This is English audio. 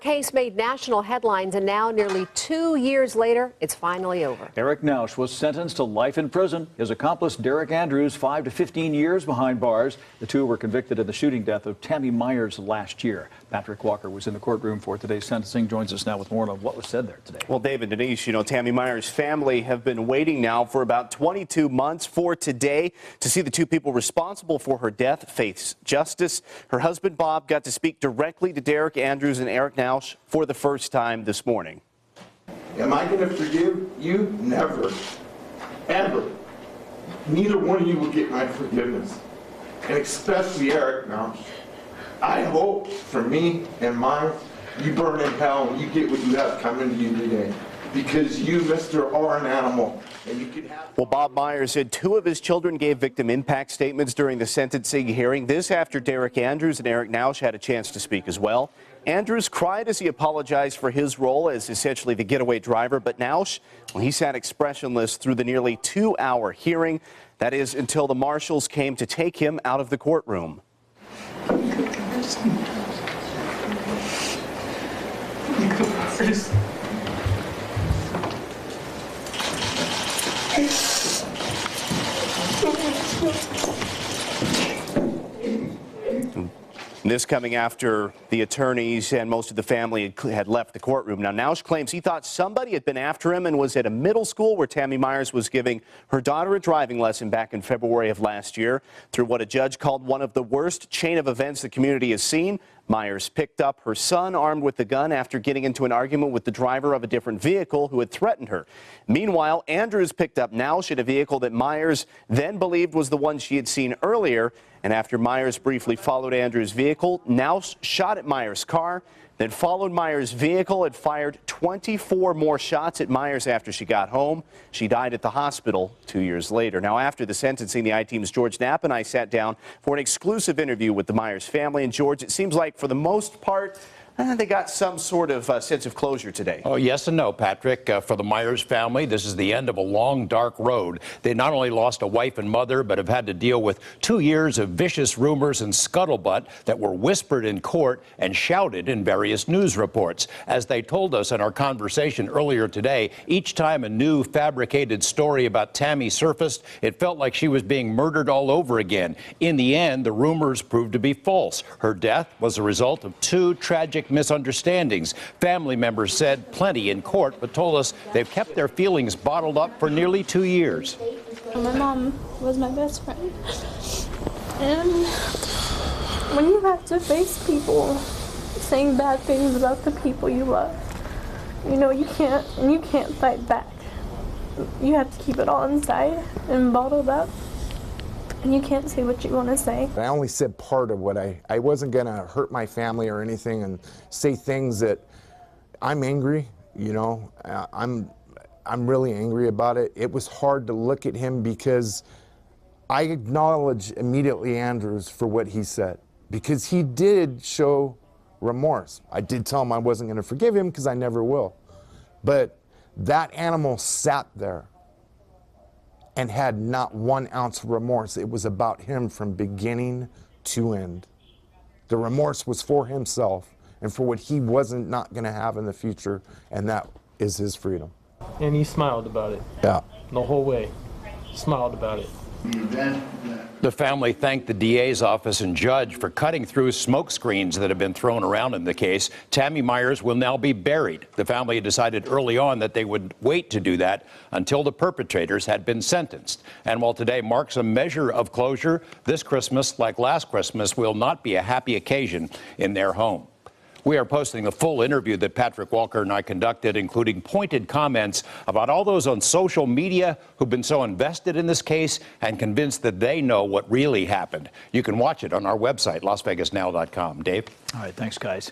case made national headlines, and now, nearly 2 years later, it's finally over. Erich Nowsch was sentenced to life in prison. His accomplice, Derek Andrews, 5 to 15 years behind bars. The two were convicted of the shooting death of Tammy Meyers last year. Patrick Walker was in the courtroom for today's sentencing. Joins us now with more on what was said there today. Well, David, Denise, Tammy Meyers' family have been waiting now for about 22 months for today to see the two people responsible for her death face justice. Her husband, Bob, got to speak directly to Derek Andrews and Erich Nowsch for the first time this morning. Am I going to forgive you? Never. Ever. Neither one of you will get my forgiveness. And especially Erich Nowsch. I hope for me and mine, you burn in hell and you get what you have coming to you today. Because you, Mr. are an animal. And you can have... Well, Bob Meyers said 2 of his children gave victim impact statements during the sentencing hearing. This after Derek Andrews and Erich Nowsch had a chance to speak as well. Andrews cried as he apologized for his role as essentially the getaway driver, but Nowsch, well, he sat expressionless through the nearly 2-hour hearing. That is until the marshals came to take him out of the courtroom. This coming after the attorneys and most of the family had left the courtroom. Now, Nowsch claims he thought somebody had been after him and was at a middle school where Tammy Meyers was giving her daughter a driving lesson back in February of last year. Through what a judge called one of the worst chain of events the community has seen, Meyers picked up her son armed with the gun after getting into an argument with the driver of a different vehicle who had threatened her. Meanwhile, Andrews picked up Nowsch in a vehicle that Meyers then believed was the one she had seen earlier. And after Meyers briefly followed Andrews' vehicle, Nowsch shot at Meyers' car, then followed Meyers' vehicle and fired 24 more shots at Meyers after she got home. She died at the hospital 2 years later. Now, after the sentencing, the I-Team's George Knapp and I sat down for an exclusive interview with the Meyers family. And, George, it seems like for the most part, they got some sort of sense of closure today. Oh, yes and no, Patrick. For the Meyers family, this is the end of a long, dark road. They not only lost a wife and mother, but have had to deal with 2 years of vicious rumors and scuttlebutt that were whispered in court and shouted in various news reports. As they told us in our conversation earlier today, each time a new fabricated story about Tammy surfaced, it felt like she was being murdered all over again. In the end, the rumors proved to be false. Her death was a result of 2 tragic misunderstandings. Family members said plenty in court, but told us they've kept their feelings bottled up for nearly 2 years. My mom was my best friend. And when you have to face people saying bad things about the people you love, you can't fight back. You have to keep it all inside and bottled up. And you can't say what you want to say. I only said part of what I wasn't going to hurt my family or anything and say things that I'm angry, I'm really angry about it. It was hard to look at him because I acknowledge immediately Andrews for what he said, because he did show remorse. I did tell him I wasn't going to forgive him because I never will. But that animal sat there and had not 1 ounce of remorse. It was about him from beginning to end. The remorse was for himself and for what he wasn't not gonna have in the future, and that is his freedom. And he smiled about it. Yeah. The whole way. Smiled about it. The family thanked the DA's office and judge for cutting through smoke screens that have been thrown around in the case. Tammy Meyers will now be buried. The family decided early on that they would wait to do that until the perpetrators had been sentenced. And while today marks a measure of closure, this Christmas, like last Christmas, will not be a happy occasion in their home. We are posting the full interview that Patrick Walker and I conducted, including pointed comments about all those on social media who've been so invested in this case and convinced that they know what really happened. You can watch it on our website, LasVegasNow.com. Dave? All right, thanks, guys.